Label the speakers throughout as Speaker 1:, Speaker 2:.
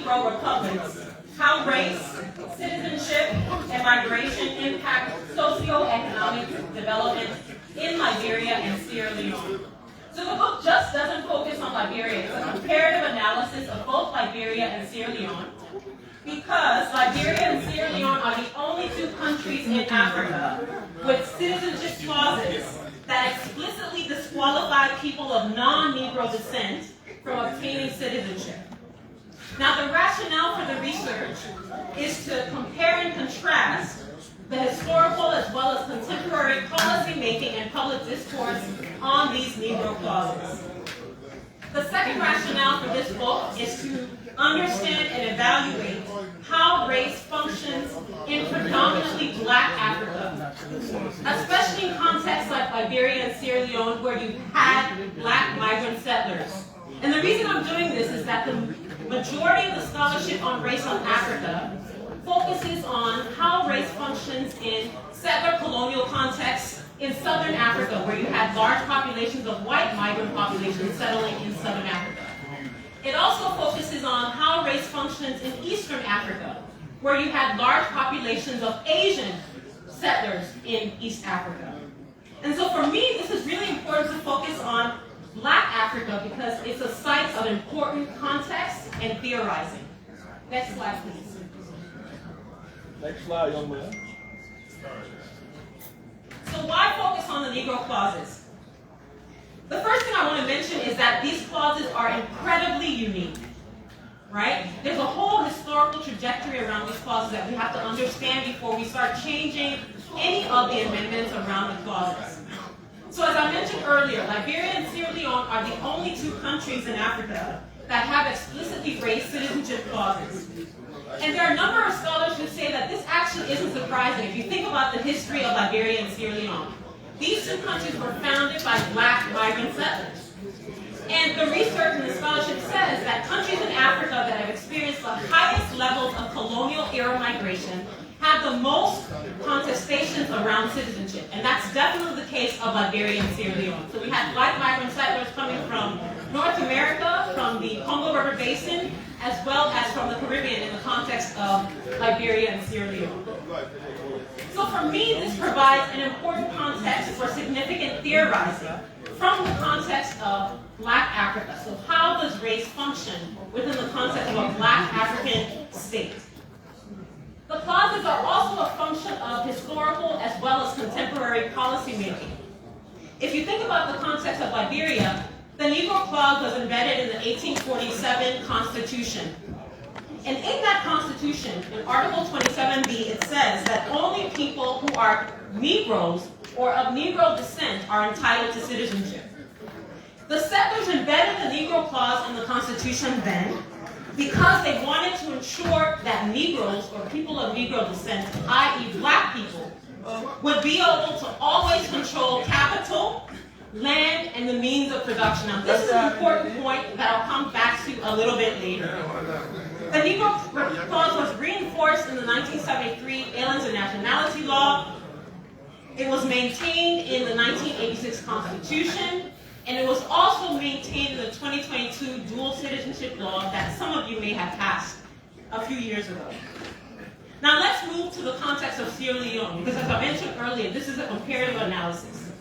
Speaker 1: Negro republics, how race, citizenship, and migration impact socioeconomic development in Liberia and Sierra Leone. So the book just doesn't focus on Liberia. It's a comparative analysis of both Liberia and Sierra Leone, because Liberia and Sierra Leone are the only two countries in Africa with citizenship clauses that explicitly disqualify people of non-Negro descent from obtaining citizenship. Now, the rationale for the research is to compare and contrast the historical as well as contemporary policy making and public discourse on these Negro clauses. The second rationale for this book is to understand and evaluate how race functions in predominantly Black Africa, especially in contexts like Liberia and Sierra Leone, where you had Black migrant settlers. And the reason I'm doing this is that the majority of the scholarship on race on Africa focuses on how race functions in settler colonial contexts in Southern Africa, where you had large populations of white migrant populations settling in Southern Africa. It also focuses on how race functions in Eastern Africa, where you had large populations of Asian settlers in East Africa. And so for me, this is really important to focus on Black Africa because it's a site of important context and theorizing. Next slide, please.
Speaker 2: Next slide, young man.
Speaker 1: So why focus on the Negro clauses? The first thing I want to mention is that these clauses are incredibly unique, right? There's a whole historical trajectory around these clauses that we have to understand before we start changing any of the amendments around the clauses. So as I mentioned earlier, Liberia and Sierra Leone are the only two countries in Africa that have explicitly raised citizenship clauses. And there are a number of scholars who say that this actually isn't surprising if you think about the history of Liberia and Sierra Leone. These two countries were founded by Black migrant settlers. And the research and the scholarship says that countries in Africa that have experienced the highest levels of colonial era migration have the most contestations around citizenship. And that's definitely the case of Liberia and Sierra Leone. So we had Black migrant settlers coming from North America, from the Congo River Basin, as well as from the Caribbean in the context of Liberia and Sierra Leone. So for me, this provides an important context for significant theorizing from the context of Black Africa. So how does race function within the context of a Black African state? The clauses are also a function of historical as well as contemporary policy making. If you think about the context of Liberia, the Negro Clause was embedded in the 1847 Constitution. And in that Constitution, in Article 27B, it says that only people who are Negroes or of Negro descent are entitled to citizenship. The settlers embedded the Negro Clause in the Constitution then because they wanted to ensure that Negroes or people of Negro descent, i.e. Black people, would be able to always control capital, land, and the means of production. Now, this is an important point that I'll come back to a little bit later. The Negro Clause was reinforced in the 1973 Aliens and Nationality Law. It was maintained in the 1986 Constitution, and it was also maintained in the 2022 Dual Citizenship Law that some of you may have passed a few years ago. Now let's move to the context of Sierra Leone, because as I mentioned earlier, this is a comparative analysis.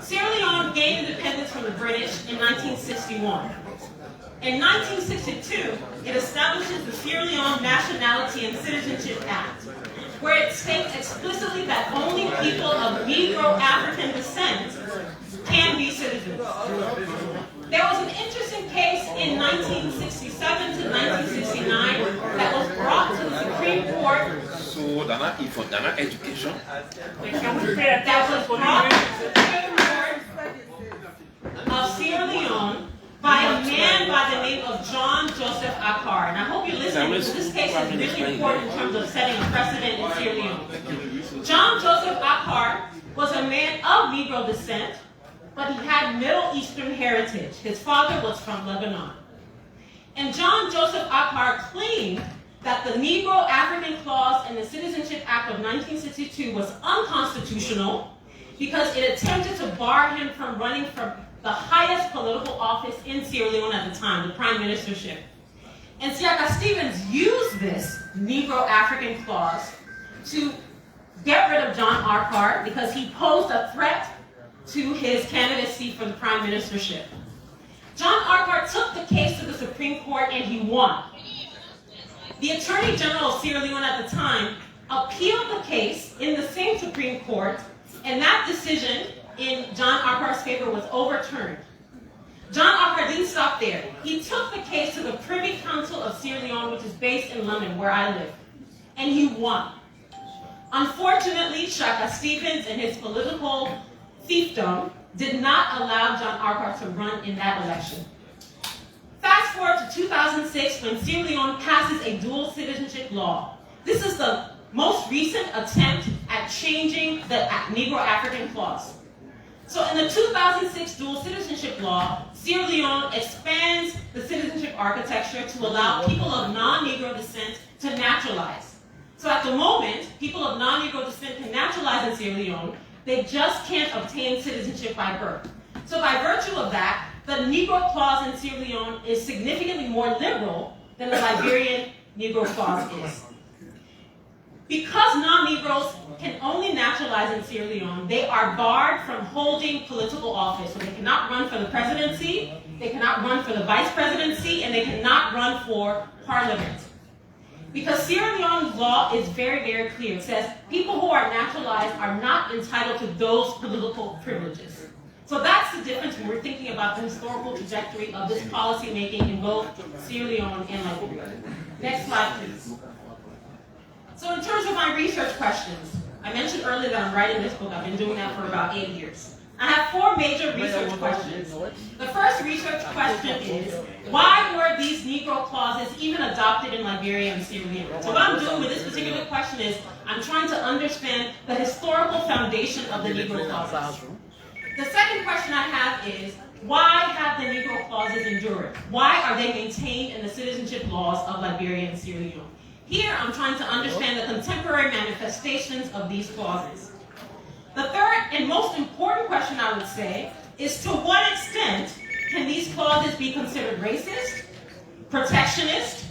Speaker 1: Sierra Leone gained independence from the British in 1961. In 1962, it establishes the Sierra Leone Nationality and Citizenship Act, where it states explicitly that only people of Negro African descent can be citizens. There was an interesting case in 1967 to 1969 that was brought to the Supreme Court.
Speaker 3: So, dans la education.
Speaker 1: That was brought to the Supreme Court of Sierra Leone by a man by the name of John Joseph Akar. And I hope you're listening, because this case is really important in terms of setting a precedent in Sierra Leone. John Joseph Akar was a man of Negro descent, but he had Middle Eastern heritage. His father was from Lebanon. And John Joseph Akar claimed that the Negro African Clause in the Citizenship Act of 1962 was unconstitutional because it attempted to bar him from running for the highest political office in Sierra Leone at the time, the prime ministership. And Siaka Stevens used this Negro-African clause to get rid of John Arcart because he posed a threat to his candidacy for the prime ministership. John Arcart took the case to the Supreme Court and he won. The Attorney General of Sierra Leone at the time appealed the case in the same Supreme Court, and that decision in John Arcart's favor was overturned. John Arcart didn't stop there. He took the case to the Privy Council of Sierra Leone, which is based in London, where I live, and he won. Unfortunately, Siaka Stevens and his political fiefdom did not allow John Arcart to run in that election. Fast forward to 2006 when Sierra Leone passes a dual citizenship law. This is the most recent attempt at changing the Negro-African clause. So in the 2006 dual citizenship law, Sierra Leone expands the citizenship architecture to allow people of non-Negro descent to naturalize. So at the moment, people of non-Negro descent can naturalize in Sierra Leone. They just can't obtain citizenship by birth. So by virtue of that, the Negro clause in Sierra Leone is significantly more liberal than the Liberian Negro clause is. Because non-Negroes can only naturalize in Sierra Leone, they are barred from holding political office. So they cannot run for the presidency, they cannot run for the vice presidency, and they cannot run for parliament. Because Sierra Leone's law is very, very clear. It says people who are naturalized are not entitled to those political privileges. So that's the difference when we're thinking about the historical trajectory of this policy making in both Sierra Leone and Liberia. Next slide, please. So in terms of my research questions, I mentioned earlier that I'm writing this book. I've been doing that for about 8 years. I have 4 major research questions. The first research question is, why were these Negro clauses even adopted in Liberia and Sierra Leone? So what I'm doing with this particular question is, I'm trying to understand the historical foundation of the Negro clauses. The second question I have is, why have the Negro clauses endured? Why are they maintained in the citizenship laws of Liberia and Sierra Leone? Here, I'm trying to understand the contemporary manifestations of these clauses. The third and most important question, I would say, is to what extent can these clauses be considered racist, protectionist,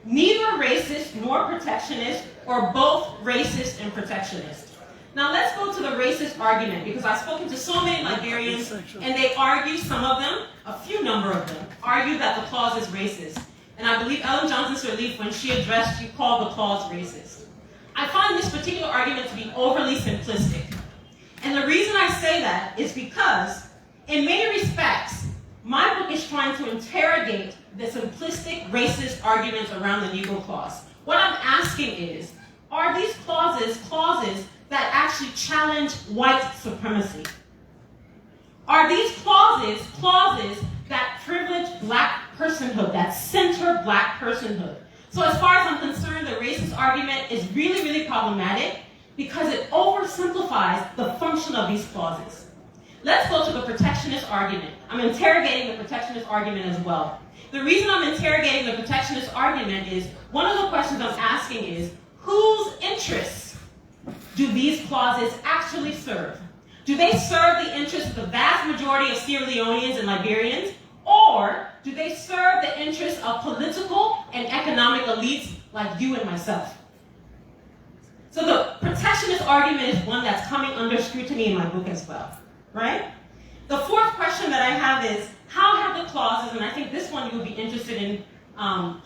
Speaker 1: neither racist nor protectionist, or both racist and protectionist? Now let's go to the racist argument, because I've spoken to so many Liberians, and they argue, some of them, a few number of them, argue that the clause is racist. And I believe Ellen Johnson Sirleaf, when she addressed, she called the clause racist. I find this particular argument to be overly simplistic. And the reason I say that is because, in many respects, my book is trying to interrogate the simplistic racist arguments around the Negro clause. What I'm asking is, are these clauses that actually challenge white supremacy? Are these clauses that privilege black personhood, that center black personhood? So as far as I'm concerned, the racist argument is really, really problematic because it oversimplifies the function of these clauses. Let's go to the protectionist argument. I'm interrogating the protectionist argument as well. The reason I'm interrogating the protectionist argument is, one of the questions I'm asking is, whose interests do these clauses actually serve? Do they serve the interests of the vast majority of Sierra Leoneans and Liberians, or do they serve the interests of political and economic elites like you and myself? So the protectionist argument is one that's coming under scrutiny in my book as well, right? The fourth question that I have is, how have the clauses, and I think this one you would be interested in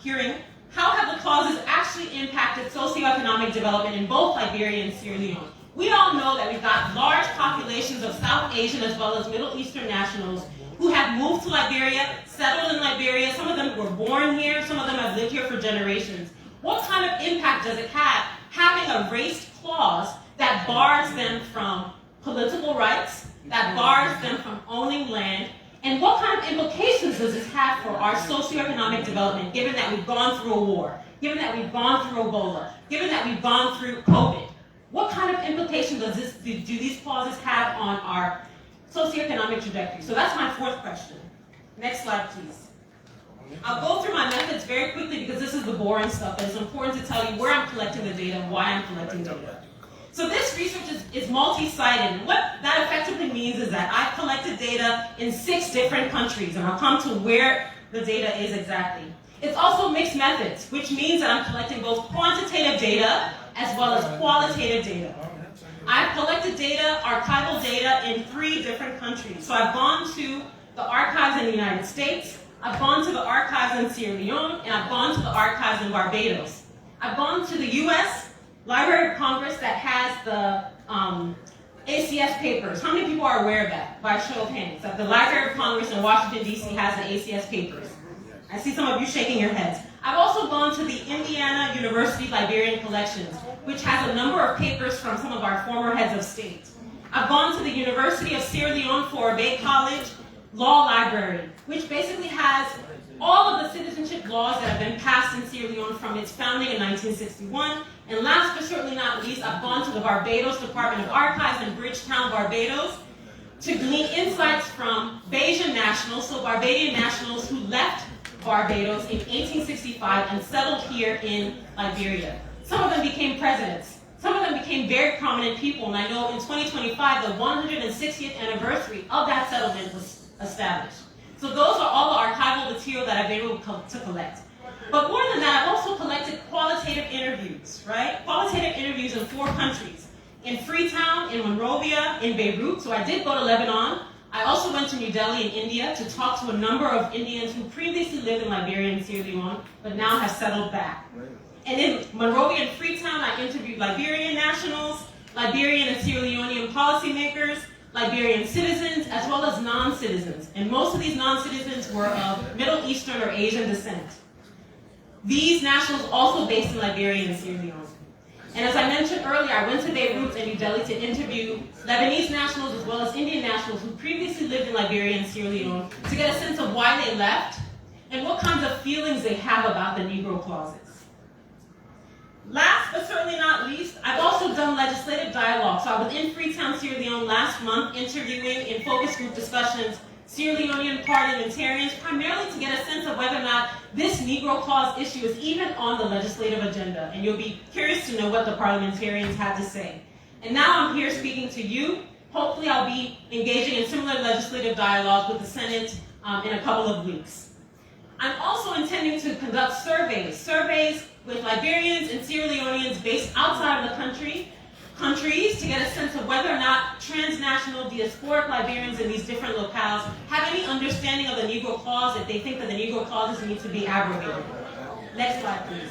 Speaker 1: hearing, how have the clauses actually impacted socioeconomic development in both Liberia and Sierra Leone? We all know that we've got large populations of South Asian as well as Middle Eastern nationals who have moved to Liberia, settled in Liberia. Some of them were born here, some of them have lived here for generations. What kind of impact does it have having a race clause that bars them from political rights, that bars them from owning land, and what kind of implications does this have for our socioeconomic development, given that we've gone through a war, given that we've gone through Ebola, given that we've gone through COVID? What kind of implications do these clauses have on our socioeconomic trajectory? So that's my fourth question. Next slide, please. I'll go through my methods very quickly because this is the boring stuff, but it's important to tell you where I'm collecting the data and why I'm collecting data. So this research is multi-sided, and what that effectively means is that I've collected data in 6 different countries, and I'll come to where the data is exactly. It's also mixed methods, which means that I'm collecting both quantitative data as well as qualitative data. I've collected data, archival data, in 3 different countries. So I've gone to the archives in the United States, I've gone to the archives in Sierra Leone, and I've gone to the archives in Barbados. I've gone to the US Library of Congress that has the ACS papers. How many people are aware of that, by show of hands? That the Library of Congress in Washington, D.C. has the ACS papers. I see some of you shaking your heads. I've also gone to the Indiana University Liberian Collections, which has a number of papers from some of our former heads of state. I've gone to the University of Sierra Leone for Bay College Law Library, which basically has all of the citizenship laws that have been passed in Sierra Leone from its founding in 1961. And last but certainly not least, I've gone to the Barbados Department of Archives in Bridgetown, Barbados, to glean insights from Bayesian nationals, so Barbadian nationals who left Barbados in 1865 and settled here in Liberia. Some of them became presidents. Some of them became very prominent people, and I know in 2025, the 160th anniversary of that settlement was established. So those are all the archival material that I've been able to collect. But more than that, I've also collected qualitative interviews, right? Qualitative interviews in 4 countries. In Freetown, in Monrovia, in Beirut, so I did go to Lebanon. I also went to New Delhi in India to talk to a number of Indians who previously lived in Liberia and Sierra Leone, but now have settled back. And in Monrovia and Freetown, I interviewed Liberian nationals, Liberian and Sierra Leonean policymakers, Liberian citizens, as well as non-citizens. And most of these non-citizens were of Middle Eastern or Asian descent. These nationals also based in Liberia and Sierra Leone. And as I mentioned earlier, I went to Beirut and New Delhi to interview Lebanese nationals as well as Indian nationals who previously lived in Liberia and Sierra Leone to get a sense of why they left and what kinds of feelings they have about the Negro clauses. Last but certainly not least, I've also done legislative dialogue. So I was in Freetown, Sierra Leone last month interviewing in focus group discussions Sierra Leonean parliamentarians, primarily to get a sense of whether or not this Negro Clause issue is even on the legislative agenda. And you'll be curious to know what the parliamentarians had to say. And now I'm here speaking to you. Hopefully I'll be engaging in similar legislative dialogue with the Senate in a couple of weeks. I'm also intending to conduct surveys with Liberians and Sierra Leoneans based outside of the countries to get a sense of whether or not transnational diasporic Liberians in these different locales have any understanding of the Negro Clause, if they think that the Negro Clauses need to be abrogated. Next slide, please.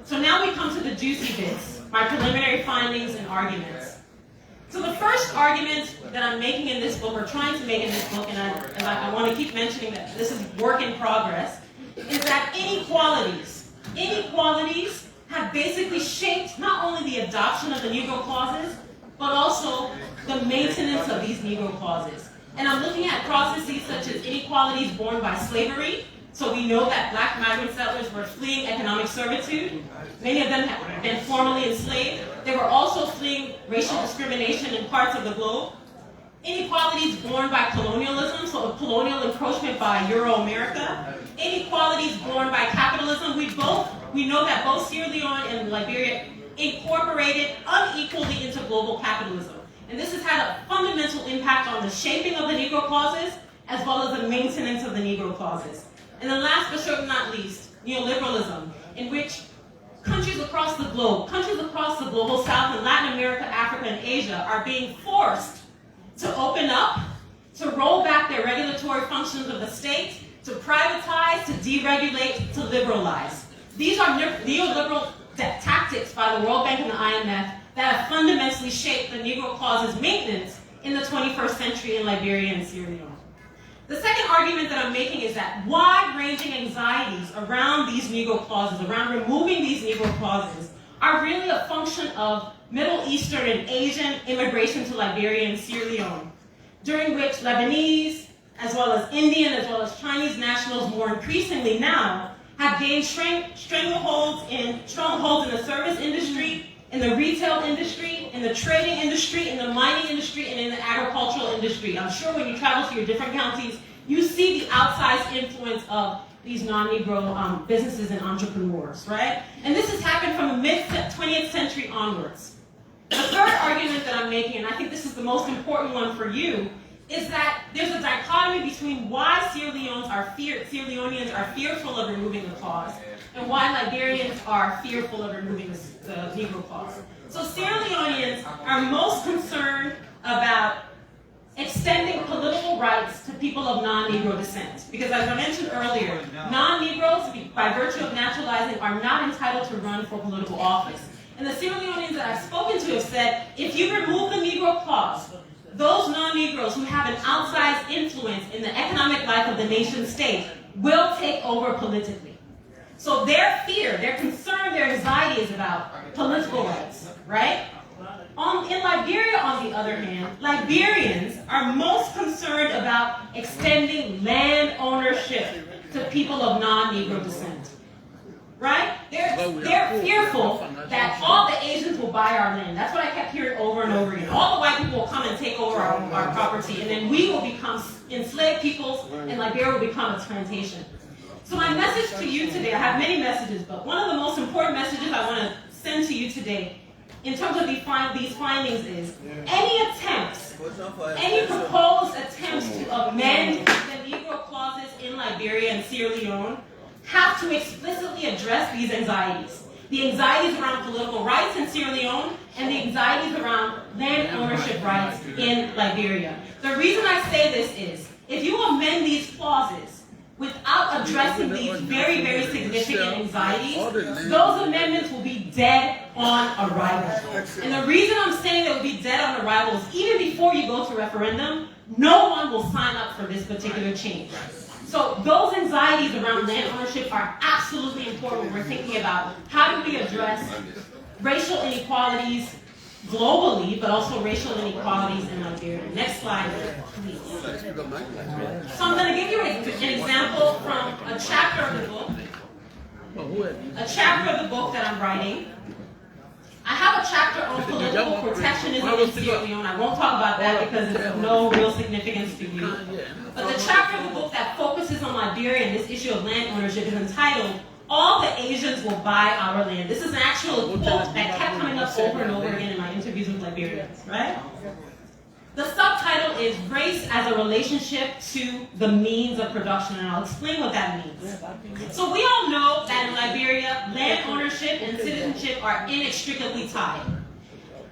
Speaker 1: So now we come to the juicy bits, my preliminary findings and arguments. So the first argument that I'm making in this book, or trying to make in this book, and I want to keep mentioning that this is work in progress, is that inequalities have basically shaped not only the adoption of the Negro Clauses, but also the maintenance of these Negro Clauses. And I'm looking at processes such as inequalities born by slavery. So we know that black migrant settlers were fleeing economic servitude. Many of them had been formerly enslaved. They were also fleeing racial discrimination in parts of the globe. Inequalities born by colonialism, so colonial encroachment by Euro-America. Inequalities born by capitalism. We know that both Sierra Leone and Liberia incorporated unequally into global capitalism. And this has had a fundamental impact on the shaping of the Negro Clauses, as well as the maintenance of the Negro Clauses. And then last but certainly not least, neoliberalism, in which countries across the globe, both South and Latin America, Africa, and Asia, are being forced to open up, to roll back their regulatory functions of the state, to privatize, to deregulate, to liberalize. These are neoliberal tactics by the World Bank and the IMF that have fundamentally shaped the Negro Clause's maintenance in the 21st century in Liberia and Sierra Leone. The second argument that I'm making is that wide-ranging anxieties around these Negro Clauses, around removing these Negro Clauses, are really a function of Middle Eastern and Asian immigration to Liberia and Sierra Leone, during which Lebanese, as well as Indian, as well as Chinese nationals more increasingly now, have gained strongholds in the service industry, in the retail industry, in the trading industry, in the mining industry, and in the agricultural industry. I'm sure when you travel to your different counties, you see the outsized influence of these non-Negro businesses and entrepreneurs, right? And this has happened from the mid-20th century onwards. The third argument that I'm making, and I think this is the most important one for you, is that there's a dichotomy dichotomy between why Sierra Leoneans are fearful of removing the clause and why Liberians are fearful of removing the Negro clause. So Sierra Leoneans are most concerned about extending political rights to people of non-Negro descent. Because as I mentioned earlier, non-Negroes, by virtue of naturalizing, are not entitled to run for political office. And the Sierra Leoneans that I've spoken to have said, if you remove the Negro clause, those non-Negroes who have an outsized influence in the economic life of the nation state will take over politically. So their fear, their concern, their anxiety is about political rights, right? In Liberia, on the other hand, Liberians are most concerned about extending land ownership to people of non-Negro descent. Right? They're fearful that all the Asians will buy our land. That's what I kept hearing over and over again. All the white people will come and take over our property, and then we will become enslaved peoples, and Liberia will become a plantation. So my message to you today, I have many messages, but one of the most important messages I want to send to you today in terms of these findings is any proposed attempts to amend the Negro clauses in Liberia and Sierra Leone have to explicitly address these anxieties. The anxieties around political rights in Sierra Leone and the anxieties around land ownership rights in Liberia. The reason I say this is, if you amend these clauses without addressing these very, very significant anxieties, those amendments will be dead on arrival. And the reason I'm saying they will be dead on arrival is even before you go to referendum, no one will sign up for this particular change. So those anxieties around land ownership are absolutely important when we're thinking about how do we address racial inequalities globally, but also racial inequalities in Liberia. Next slide, please. So I'm going to give you an example from a chapter of the book. That I'm writing. I have a chapter on political protectionism in Sierra Leone. I won't talk about that because it's of no real significance to you. But the chapter of the book that focuses on Liberia and this issue of land ownership is entitled, "All the Asians Will Buy Our Land." This is an actual quote that kept coming up over and over again in my interviews with Liberians, right? The subtitle is "Race as a Relationship to the Means of Production," and I'll explain what that means. So we all know that in Liberia, land ownership and citizenship are inextricably tied.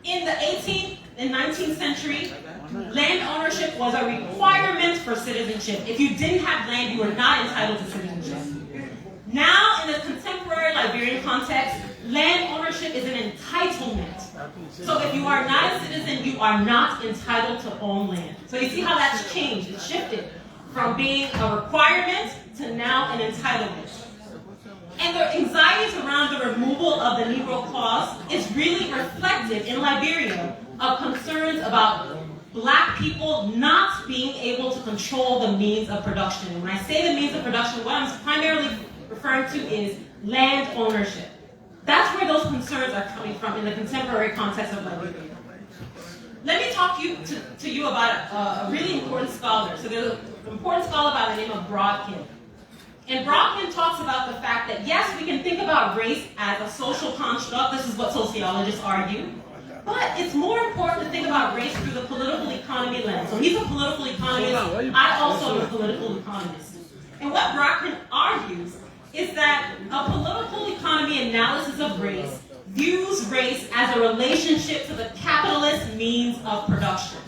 Speaker 1: In the 18th and 19th century, land ownership was a requirement for citizenship. If you didn't have land, you were not entitled to citizenship. Now, in the contemporary Liberian context, land ownership is an entitlement. So if you are not a citizen, you are not entitled to own land. So you see how that's changed. It's shifted from being a requirement to now an entitlement. And the anxieties around the removal of the Negro clause is really reflected in Liberia of concerns about Black people not being able to control the means of production. And when I say the means of production, what I'm primarily referring to is land ownership. That's where those concerns are coming from in the contemporary context of Liberia. Let me talk to you about a really important scholar. So there's an important scholar by the name of Brodkin. And Brodkin talks about the fact that, yes, we can think about race as a social construct. This is what sociologists argue. But it's more important to think about race through the political economy lens. So he's a political economist. I also am a political economist. And what Brodkin argues is that a political economy analysis of race views race as a relationship to the capitalist means of production.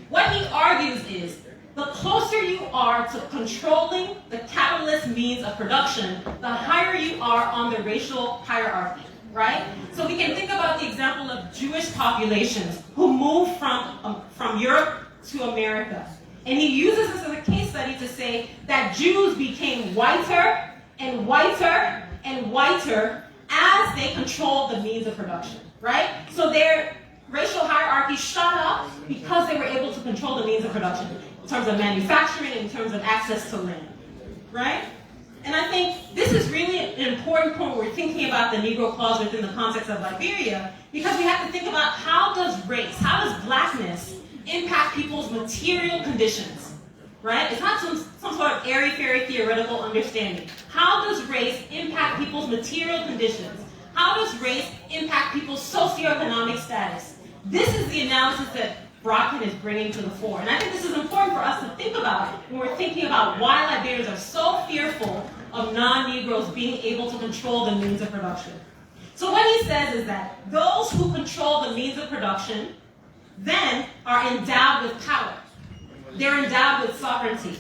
Speaker 1: What he argues is, the closer you are to controlling the capitalist means of production, the higher you are on the racial hierarchy, right? So we can think about the example of Jewish populations who moved from Europe to America. And he uses this as a case study to say that Jews became whiter and whiter and whiter as they controlled the means of production, right? So their racial hierarchy shot up because they were able to control the means of production in terms of manufacturing, in terms of access to land, right? And I think this is really an important point when we're thinking about the Negro clause within the context of Liberia, because we have to think about how does race, how does Blackness impact people's material conditions, right? It's not some sort of airy-fairy theoretical understanding. How does race impact people's material conditions? How does race impact people's socioeconomic status? This is the analysis that Brockton is bringing to the fore. And I think this is important for us to think about when we're thinking about why Liberians are so fearful of non-Negroes being able to control the means of production. So what he says is that those who control the means of production then are endowed with power. They're endowed with sovereignty.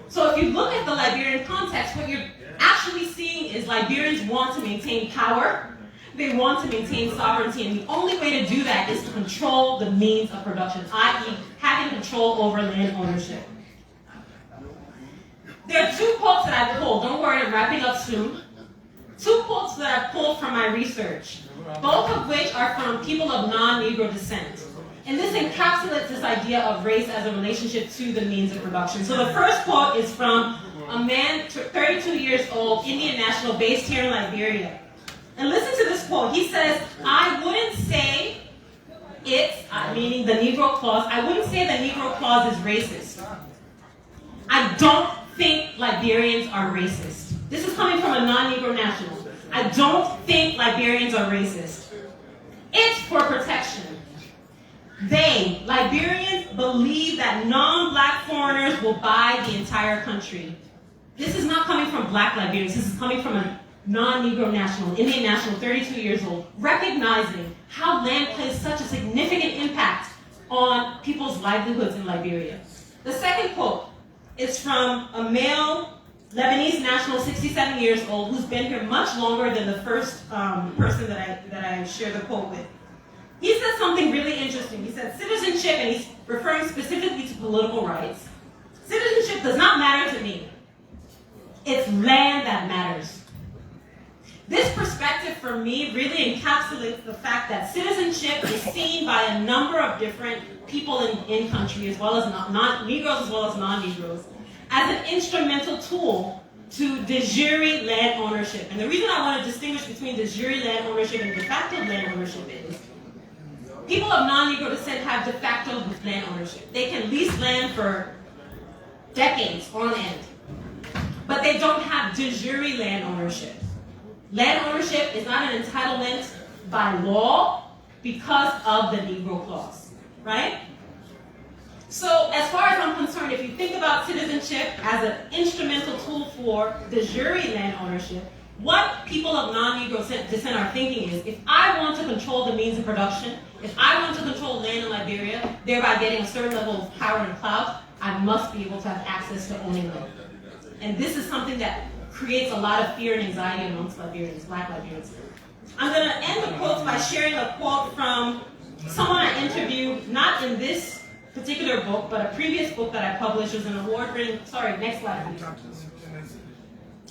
Speaker 1: So if you look at the Liberian context, what you're actually seeing is Liberians want to maintain power. They want to maintain sovereignty, and the only way to do that is to control the means of production, i.e. having control over land ownership. There are two quotes that I pulled. Don't worry, I'm wrapping up soon. Two quotes that I pulled from my research, both of which are from people of non-Negro descent. And this encapsulates this idea of race as a relationship to the means of production. So the first quote is from a man, 32 years old, Indian national, based here in Liberia. And listen to this quote. He says, I wouldn't say it's, meaning the Negro clause, I wouldn't say the Negro clause is racist. I don't think Liberians are racist. This is coming from a non-Negro national. I don't think Liberians are racist. It's for protection. They, Liberians, believe that non-black foreigners will buy the entire country. This is not coming from black Liberians. This is coming from a non-Negro national, Indian national, 32 years old, recognizing how land plays such a significant impact on people's livelihoods in Liberia. The second quote is from a male Lebanese national, 67 years old, who's been here much longer than the first person that I shared the quote with. He said something really interesting. He said, citizenship, and he's referring specifically to political rights. Citizenship does not matter to me. It's land that matters. This perspective for me really encapsulates the fact that citizenship is seen by a number of different people in country, as well as Negroes as well as non-Negroes, as an instrumental tool to de jure land ownership. And the reason I want to distinguish between de jure land ownership and de facto land ownership is people of non-Negro descent have de facto land ownership. They can lease land for decades on end, but they don't have de jure land ownership. Land ownership is not an entitlement by law because of the Negro clause, right? So as far as I'm concerned, if you think about citizenship as an instrumental tool for de jure land ownership, what people of non-Negro descent are thinking is, if I want to control the means of production, if I want to control land in Liberia, thereby getting a certain level of power and clout, I must be able to have access to owning land. And this is something that creates a lot of fear and anxiety amongst Liberians, black Liberians. I'm going to end the quotes by sharing a quote from someone I interviewed, not in this particular book, but a previous book that I published. Was an award-winning, next slide, please.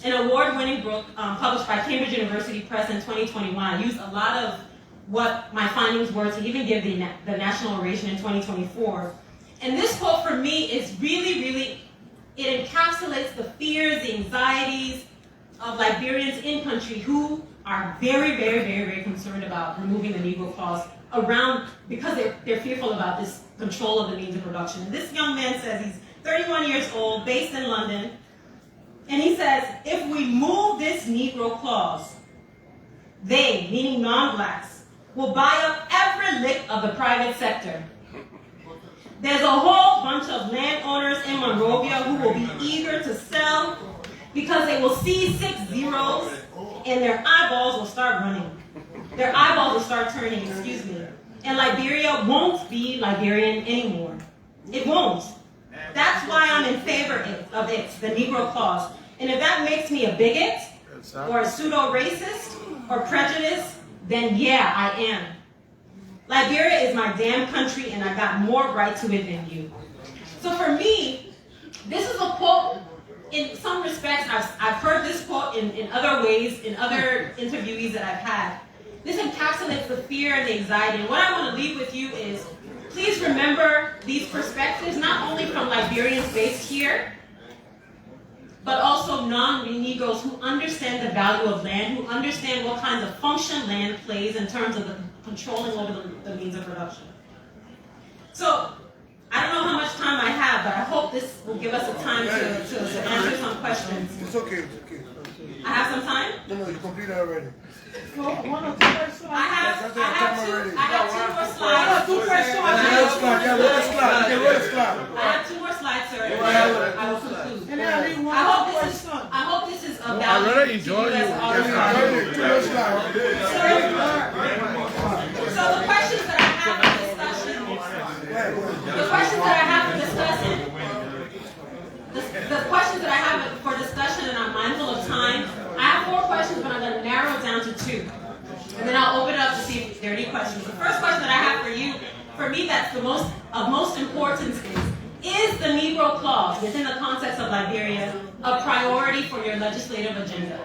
Speaker 1: An award-winning book published by Cambridge University Press in 2021. I used a lot of what my findings were to even give the national oration in 2024. And this quote for me is really, it encapsulates the fears, the anxieties of Liberians in country who are very concerned about removing the Negro clause because they're fearful about this control of the means of production. And this young man says, he's 31 years old, based in London, and he says, if we move this Negro clause, they, meaning non-blacks, will buy up every lick of the private sector. There's a whole bunch of landowners in Monrovia who will be eager to sell because they will see 6 zeros and their eyeballs will start running. Their eyeballs will start turning, And Liberia won't be Liberian anymore. It won't. That's why I'm in favor of it, the Negro clause. And if that makes me a bigot or a pseudo-racist or prejudiced, then yeah, I am. Liberia is my damn country, and I got more right to it than you. So for me, this is a quote. In some respects, I've heard this quote in other ways, in other interviewees that I've had. This encapsulates the fear and the anxiety. And what I want to leave with you is, please remember these perspectives, not only from Liberians based here, but also non-Negroes who understand the value of land, who understand what kinds of function land plays in terms of the controlling over the means of production. So, I don't know how much time I have, but I hope this will give us a time to answer some questions.
Speaker 4: It's okay.
Speaker 1: I have some time?
Speaker 4: No, you completed already.
Speaker 1: I have two more slides.
Speaker 4: Two questions. I
Speaker 1: have 2 more slides, sir. I will conclude. I hope this is a value.
Speaker 2: I really enjoy you.
Speaker 1: So the questions that I have for discussion, the questions that I have for discussion, and I'm mindful of time. I have 4 questions, but I'm going to narrow it down to 2. And then I'll open it up to see if there are any questions. The first question that I have for you, for me that's of most importance is the Negro Clause within the context of Liberia a priority for your legislative agenda?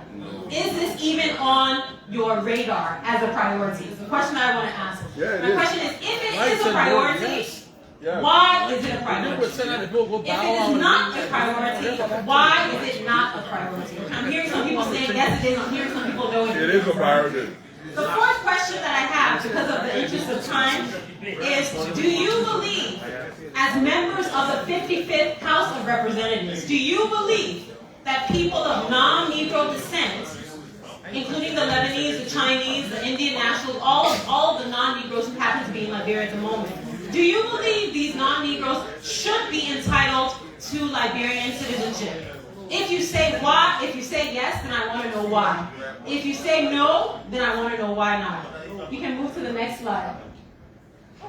Speaker 1: Is this even on your radar as a priority? It's the question that I want to ask. The question is, if it is a priority, why is it a priority? If it is not a priority, why is it not a priority? I'm hearing some people saying yes it is, I'm hearing some people know it
Speaker 2: is a priority.
Speaker 1: The 4th question that I have, because of the interest of time, is do you believe, as members of the 55th House of Representatives, do you believe that people of non-Negro descent, including the Lebanese, the Chinese, the Indian nationals, all of the non-Negroes who happen to be in Liberia at the moment, do you believe these non-Negroes should be entitled to Liberian citizenship? If you say why, if you say yes, then I want to know why. If you say no, then I want to know why not. You can move to the next slide.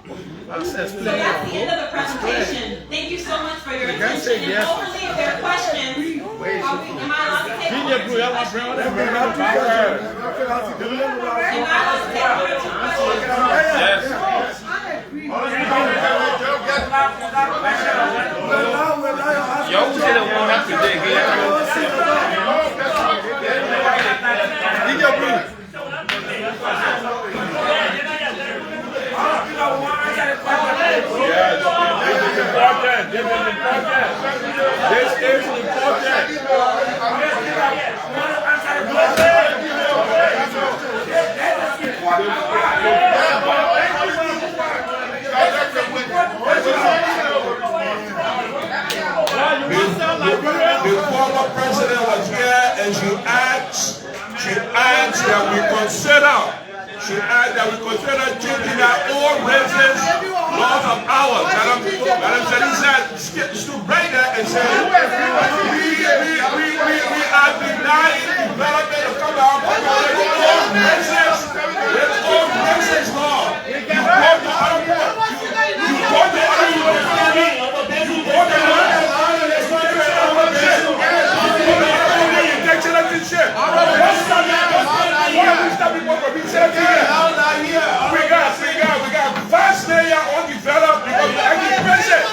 Speaker 1: So that's the end of the presentation. Thank you so much for your attention. And hopefully, if there are questions, am I allowed to take one or 2 questions? Am I allowed to take 1 or 2 questions?
Speaker 3: Y'all say the one after day here.
Speaker 2: This is important. The former president was here and she asked that we consider changing our own races, laws of ours. Madam Teresa stood right there and said, we are denying development of come out with own races, with own races law. You go to other we got vast area undeveloped because we are present.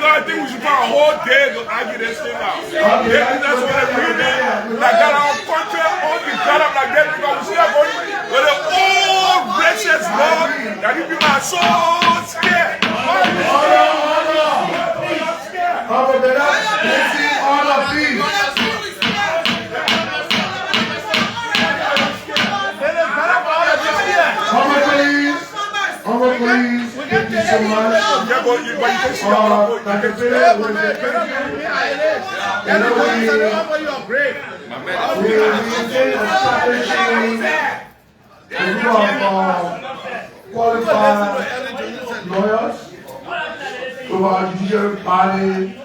Speaker 2: I think we should put a whole day to argue this thing out. That's what I'm reading. Like that our country undeveloped like that because we still going with the old racist law that you people are so scared.
Speaker 4: Please, thank you so much. Qualified lawyers who are judicial body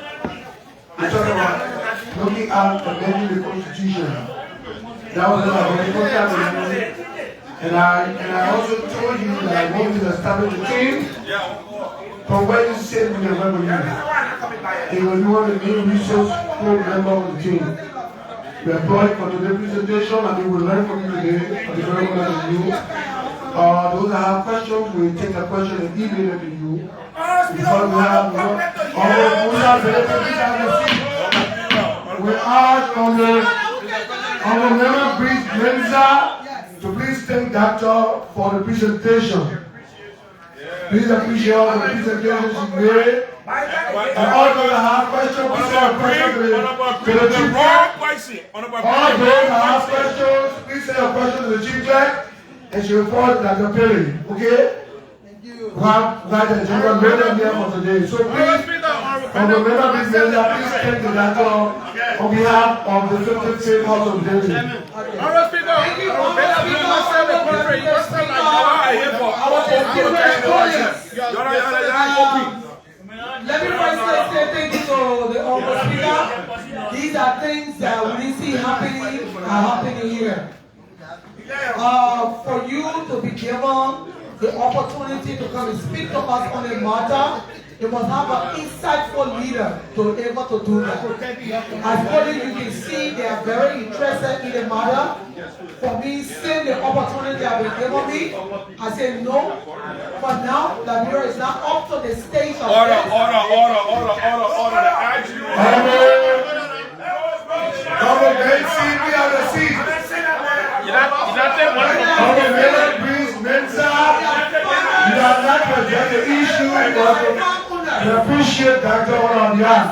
Speaker 4: to talk about looking at amending the Constitution. That was very important. And I also told you that I want you to establish a team from where you said we can remember you. They will be one of the main resource member of the team. We are applaud for the representation and we will learn from you today on the very one of you. Those that have questions, we will take a question and email it to you. Because we have We ask Honorable Breeze Menza to please thank Doctor for the presentation. Please appreciate all the presentation she made. And all those that have questions, please send a question to the chief clerk. All those that have questions, please send a question to the chief clerk, and she will forward Dr. Pailey. Okay? We have the general manager here for today. So please, Honorable Breeze Menza, please thank the doctor on behalf of the 15th State House of Delhi.
Speaker 3: Honorable Speaker,
Speaker 5: let me first say thank you to the Honorable Speaker. These are things that we see happening here. For you to be given the opportunity to come and speak to us on a matter, you must have an insightful leader to be able to do that. As you can see, they are very interested in the matter. For me, seeing the opportunity that been given me, I said no. But now, Liberia is not up to the stage of
Speaker 2: Order.
Speaker 4: You have not addressed the issue, but we appreciate Dr. on behalf.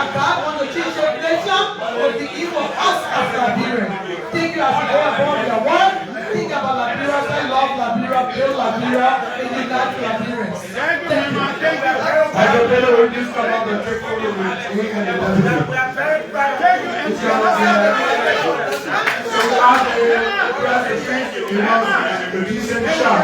Speaker 5: God want to change your nation, but the evil of us as Liberians. Think you as we go above your word. Think about Liberia, say love Liberia, build Liberia, and unite Liberians. Thank you.
Speaker 4: I don't know when this come out the check for you, we and the president. It's going to so after the decent shot.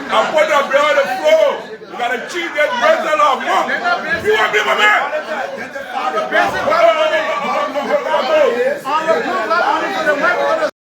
Speaker 2: I put the blood on the floor. You gotta cheat that president off. You want to be my man?
Speaker 3: On the